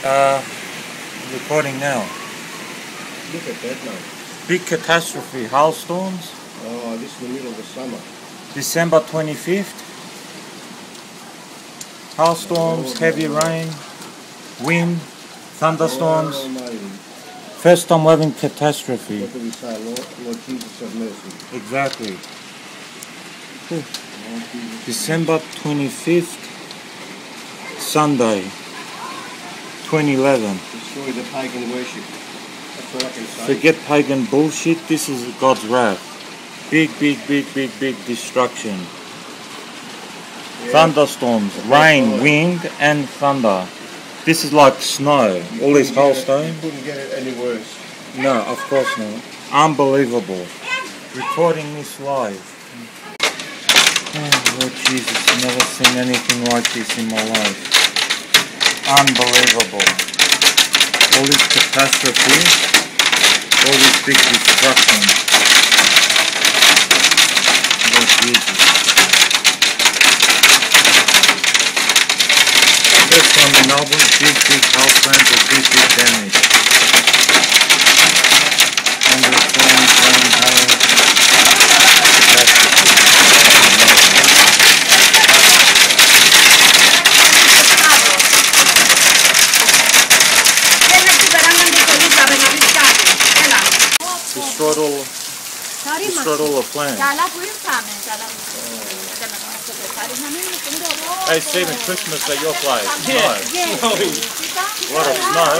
Recording now. Look at that now. Big catastrophe, hailstones. Oh, this is the middle of the summer. December 25th. Hailstorms, heavy rain, wind, thunderstorms. First time we're having catastrophe. What do we say, Lord Jesus have mercy. Exactly. December 25th, Sunday, 2011. Destroy the pagan worship. That's what I can say. Forget pagan bullshit. This is God's wrath. Big destruction. Yeah. Thunderstorms, rain, wind, and thunder. This is like snow. All these hailstones. You couldn't get it any worse. No, of course not. Unbelievable. Recording this live. Oh, Lord Jesus, I've never seen anything like this in my life. Unbelievable. All this catastrophe, all this big destruction. Lord Jesus. First time in Melbourne, big hailstones with big damage. Thunderstorms, rain, hail, catastrophe. Destroyed all the plants. Hey Stephen, Christmas at your place. Yeah. Snow. A lot of snow.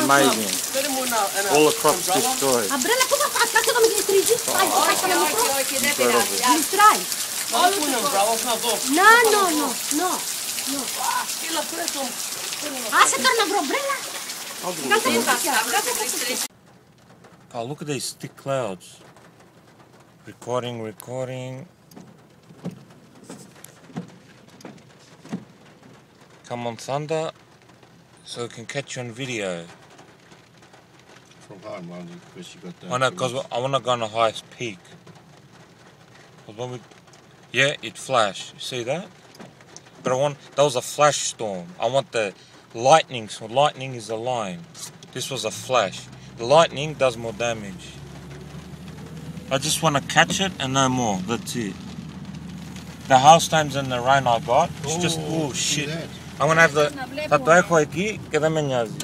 Amazing. All the crops destroyed. Oh, look at these thick clouds. Recording. Come on, thunder, so we can catch you on video. From home, won't you? Because you got that. I know, because I want to go on the highest peak. Yeah, it flashed. You see that? But that was a flash storm. I want the lightning, so lightning is a line. This was a flash. The lightning does more damage. I just want to catch it and no more. That's it. The hailstones and the rain I got, it's just, oh shit. I'm going to have the... Θα το έχω εκεί και δεν με νοιάζει.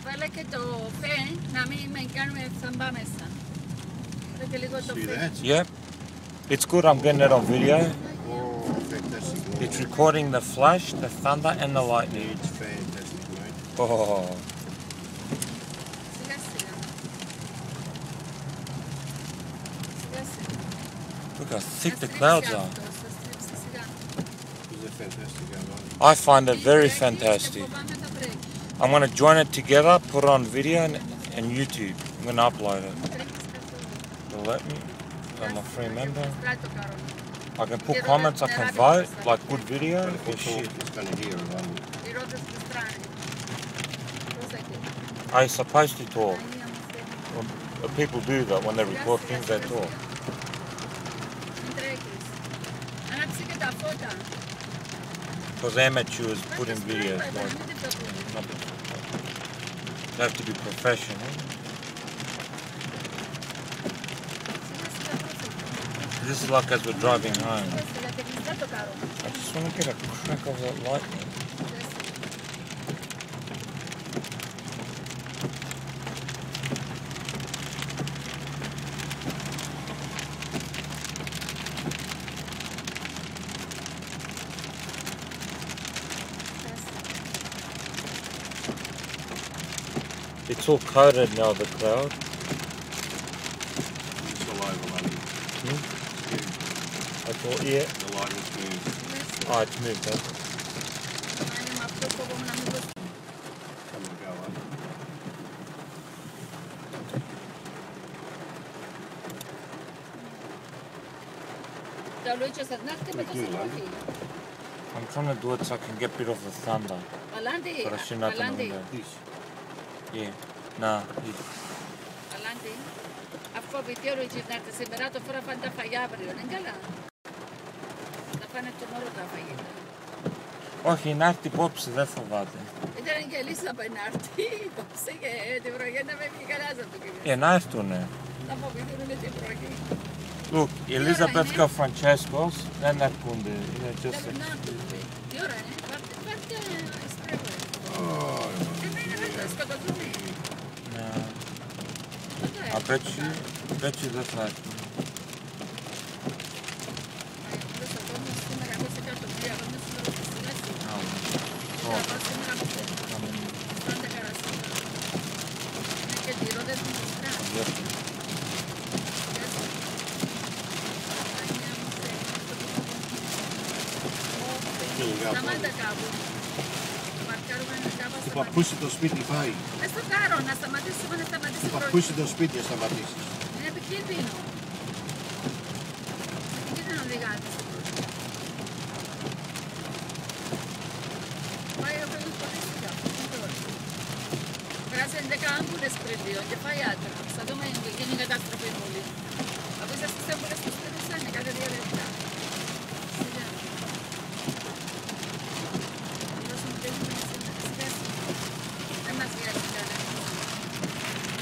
Βάλε και το φε να μην με κάνουμε θαμπά μέσα. Yep. It's good I'm getting it on video. Oh, fantastic. It's recording the flash, the thunder and the lightning. It's fantastic, mate. Oh. Look how thick the clouds are. Is it fantastic, I find it very fantastic. I'm going to join it together, put it on video and YouTube. I'm going to upload it. They'll let me. I'm a free member. I can put comments, I can vote, like good video or shit. It's going to hear it, won't it? Are you supposed to talk? Well, people do that when they record things, they talk. Because amateurs put in videos. They have to be professional. This is like as we're driving home. I just want to get a crack of that lightning. It's all coated now, the cloud. It's all over, mate. I thought, yeah. The lighting's moved. Oh, it's moved, huh? Come and go, I'm trying to do it so I can get rid of the thunder. But I shouldn't open the window. Yeah. No. Τετάρτη. Αφού ο Βιτιόλογη να έρθει σήμερα, το φορά φάνε τα φαγιά αύριο, είναι καλά. Θα φάνε τον όρο τα φαγητά. Όχι, να έρθει υπόψη, δεν φοβάται. Ήταν και η Λίσσα πάει να έρθει, υπόψη και την βροχή να με βγει καλά σαν το κύριο. Να έρθουνε. Θα φοβηθούν με την βροχή. Look, Elizabeth και ο Francescos δεν έρχονται. Είναι just Δεν να έρθουν. Τι ώρα είναι, πάρτε εισπρέγω. Είναι βέβαια, σκοτωθούν. Απέτσι δεν θα έρθουν. Σταμάτα κάπου. Το παππούσι το σπίτι φάει. Στο κάρο, να σταματήσουμε, να σταματήσει. Το παππούσι το σπίτι να σταματήσεις. Είναι επικίνδυνο. Επικίνδυνο λιγάκι. Πάει ο φίλος πολύ σιγά. Περάσαν 10 άμπουλες πριν δύο και πάει άτρα. Θα δούμε γίνει η κατάστροφη μόλι. Από εσάς τις άμπουλες που σπίρεσαν κάθε 2 λεπτά. Σιγά. Δεν μας βγαίνει καλά.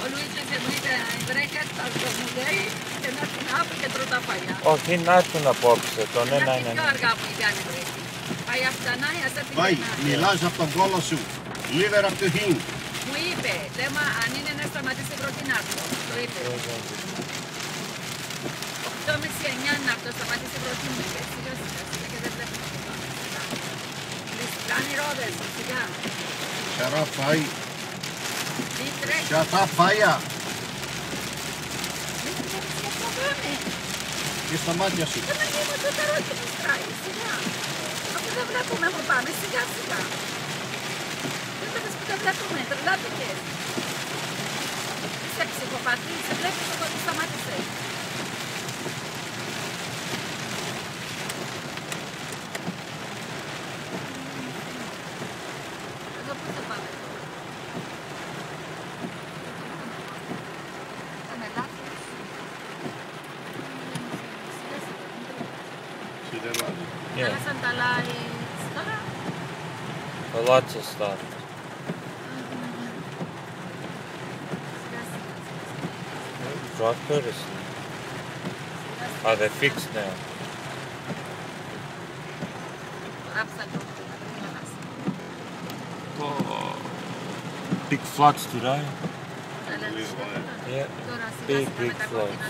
Ο Λουίτζος εμείς βρέκα τα μου λέει και να έρθουν αύριο και τρώω τα φαγιά. Όχι, να έρθουν απόψε, τον ένα είναι. Είναι πιο αργά που κάνει βρέκη. Πάει αυτανά, ας έρθει Πάει, και να. μιλάς από τον κόλο σου. Λίβερ από το χιν. Μου είπε, λέμα αν είναι να σταματήσει πρώτη να έρθω. Το είπε. 8.30-9 να έρθω, σταματήσει πρώτη μου είπε. Σιγά σιγά και δεν βλέπω να πάμε. Κάνει ρόδες, σιγά. Shut up, φάει. Τι τρέχει. Shut up, φάια. Και στα μάτια σου. Δεν με νύμω το καρόκι μου στράει, σιγά. Αφού δεν βλέπουμε που πάμε, σιγά σιγά. Δεν βλέπεις που δεν βλέπουμε, τρελάθηκες. Είσαι ψυχοπαθή, σε βλέπεις ότι σταμάτησες. Εδώ πού θα πάμε τώρα. Κάμε λάθος. Σιγά σιγά, μην τρέχεις. Σιδεράδι. Άλλασαν τα lights τώρα. The lights will start. Σιγά σιγά. Drive courtesy. Are they fixed now? Ράψα το. Oh, big floods today. Yeah, big floods.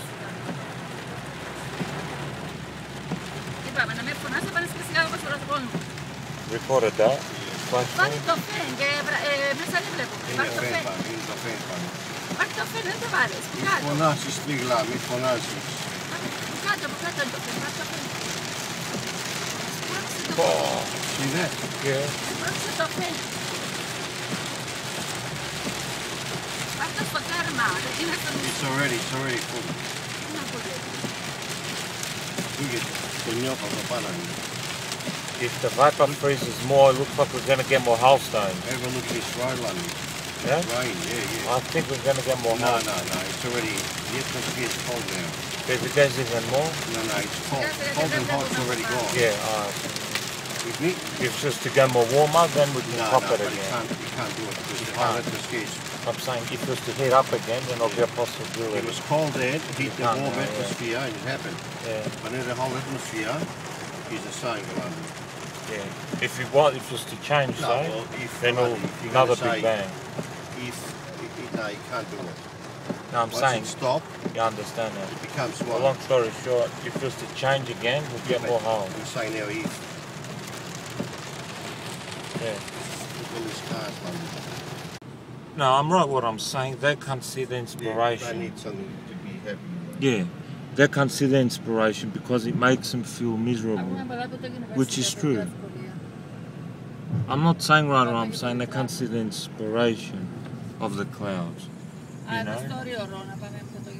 Είπαμε να με φωνάς, θα πάνε σιγά όπως φοράς τον κόσμο. Recorded that. Πάρε το φεν και μέσα δεν βλέπω. Πάρε το φεν. Είναι το φέν πάνω. Πάρε το φεν, δεν το βάλεις. Που κάτω. Φωνάσεις τρίγλα, μη φωνάσεις. Που κάτω είναι το φεν. Πάρε το φεν. Σπρώξε το φεν. Είδε. Yeah. Σπρώξε το φεν. Πάρε το στο τέρμα. Δεν είναι στο It's already full. Τι να πω λέει. Ακούγεται. Το νιώθω από πάνω μου. If the vapor freezes more, it looks like we're going to get more hailstones. Have a look at this Ryland. Yeah? Rain, yeah. I think we're going to get more No, hailstones. it's already, the atmosphere is cold now. If it goes even more, No, it's cold. Cold and hot's already gone. yeah, With me? if it's just to go more warmer, then we can pop but it again. you can't do it because the high atmosphere is. I'm saying if it was to heat up again, then there'll be a It possibility. was cold air, hit the can't warm know, yeah. atmosphere, and it happened. Yeah, But now the whole atmosphere is the same, London. yeah. If it was to change, No, say, well, if then London, it'll, if you're another gonna big say- bang. No, you can't do it. No, I'm Once saying, it stops, you understand that. it becomes A one. long story short, if it was to change again, we'll get more hail. I'm saying now, if Yeah. look at all these cars, London. No, I'm right what I'm saying. They can't see the They inspiration. need something to be happy with. Yeah, they can't see the inspiration because it makes them feel miserable. Which is true. I'm not saying right or I'm saying they can't see the inspiration of the clouds. Α, εδώ στο όριο να πάμε από το